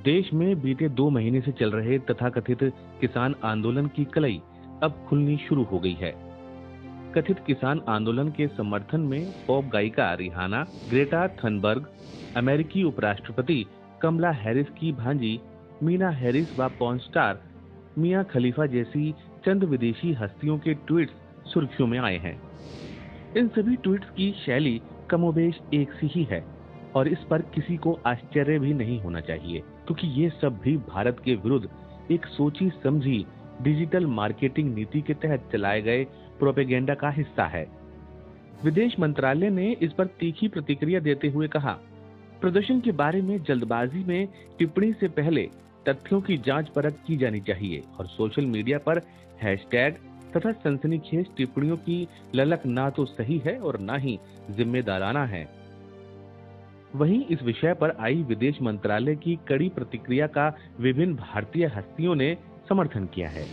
देश में बीते 2 महीने से चल रहे तथाकथित किसान आंदोलन की कलई अब खुलनी शुरू हो गई है। कथित किसान आंदोलन के समर्थन में पॉप गायिका रिहाना, ग्रेटा थनबर्ग, अमेरिकी उपराष्ट्रपति कमला हैरिस की भांजी मीना हैरिस व पॉर्न स्टार मिया खलीफा जैसी चंद विदेशी हस्तियों के ट्वीट्स सुर्खियों में आए हैं। इन सभी ट्वीट्स की शैली कमोबेश एक सी ही है और इस पर किसी को आश्चर्य भी नहीं होना चाहिए, क्योंकि ये सब भी भारत के विरुद्ध एक सोची समझी डिजिटल मार्केटिंग नीति के तहत चलाए गए प्रोपेगेंडा का हिस्सा है। विदेश मंत्रालय ने इस पर तीखी प्रतिक्रिया देते हुए कहा, प्रदर्शन के बारे में जल्दबाजी में टिप्पणी से पहले तथ्यों की जांच परख की जानी चाहिए और सोशल मीडिया पर हैशटैग तथा सनसनीखेज टिप्पणियों की ललक ना तो सही है और ना ही जिम्मेदाराना है। वहीं इस विषय पर आई विदेश मंत्रालय की कड़ी प्रतिक्रिया का विभिन्न भारतीय हस्तियों ने समर्थन किया है।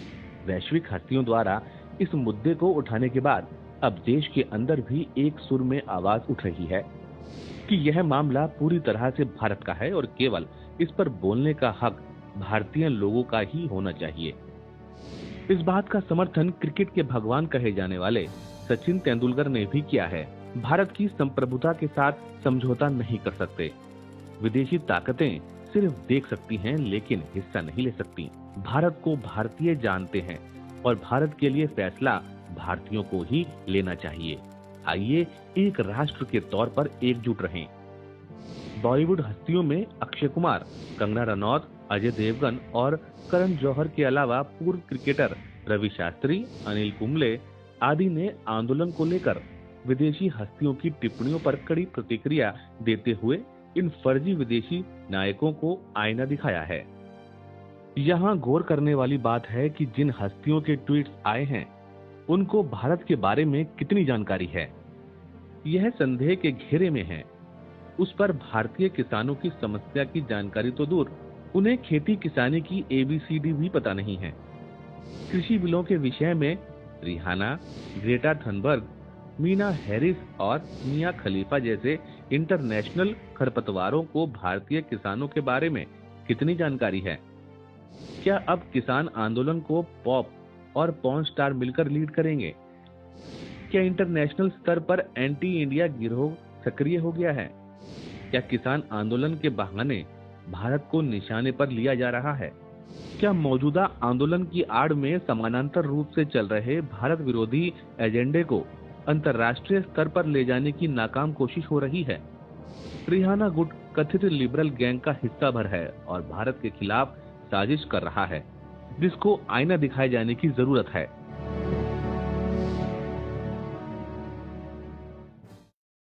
वैश्विक हस्तियों द्वारा इस मुद्दे को उठाने के बाद अब देश के अंदर भी एक सुर में आवाज उठ रही है कि यह मामला पूरी तरह से भारत का है और केवल इस पर बोलने का हक भारतीय लोगों का ही होना चाहिए। इस बात का समर्थन क्रिकेट के भगवान कहे जाने वाले सचिन तेंदुलकर ने भी किया है। भारत की संप्रभुता के साथ समझौता नहीं कर सकते। विदेशी ताकतें सिर्फ देख सकती हैं लेकिन हिस्सा नहीं ले सकती। भारत को भारतीय जानते हैं और भारत के लिए फैसला भारतीयों को ही लेना चाहिए। आइए एक राष्ट्र के तौर पर एकजुट रहें। बॉलीवुड हस्तियों में अक्षय कुमार, कंगना रनौत, अजय देवगन और करण जौहर के अलावा पूर्व क्रिकेटर रवि शास्त्री, अनिल कुंबले आदि ने आंदोलन को लेकर विदेशी हस्तियों की टिप्पणियों पर कड़ी प्रतिक्रिया देते हुए इन फर्जी विदेशी नायकों को आईना दिखाया है। यहाँ गौर करने वाली बात है कि जिन हस्तियों के ट्वीट्स आए हैं उनको भारत के बारे में कितनी जानकारी है, यह संदेह के घेरे में है। उस पर भारतीय किसानों की समस्या की जानकारी तो दूर, उन्हें खेती किसानी की ABCD भी पता नहीं है। कृषि बिलों के विषय में Rihanna, Greta Thunberg, Meena Harris और मिया खलीफा जैसे इंटरनेशनल खरपतवारों को भारतीय किसानों के बारे में कितनी जानकारी है? क्या अब किसान आंदोलन को पॉप और पॉर्न स्टार मिलकर लीड करेंगे? क्या इंटरनेशनल स्तर पर एंटी इंडिया गिरोह सक्रिय हो गया है? क्या किसान आंदोलन के बहाने भारत को निशाने पर लिया जा रहा है? क्या मौजूदा आंदोलन की आड़ में समानांतर रूप से चल रहे भारत विरोधी एजेंडे को अंतर्राष्ट्रीय स्तर पर ले जाने की नाकाम कोशिश हो रही है? रिहाना गुट कथित लिबरल गैंग का हिस्सा भर है और भारत के खिलाफ साजिश कर रहा है, जिसको आईना दिखाए जाने की जरूरत है।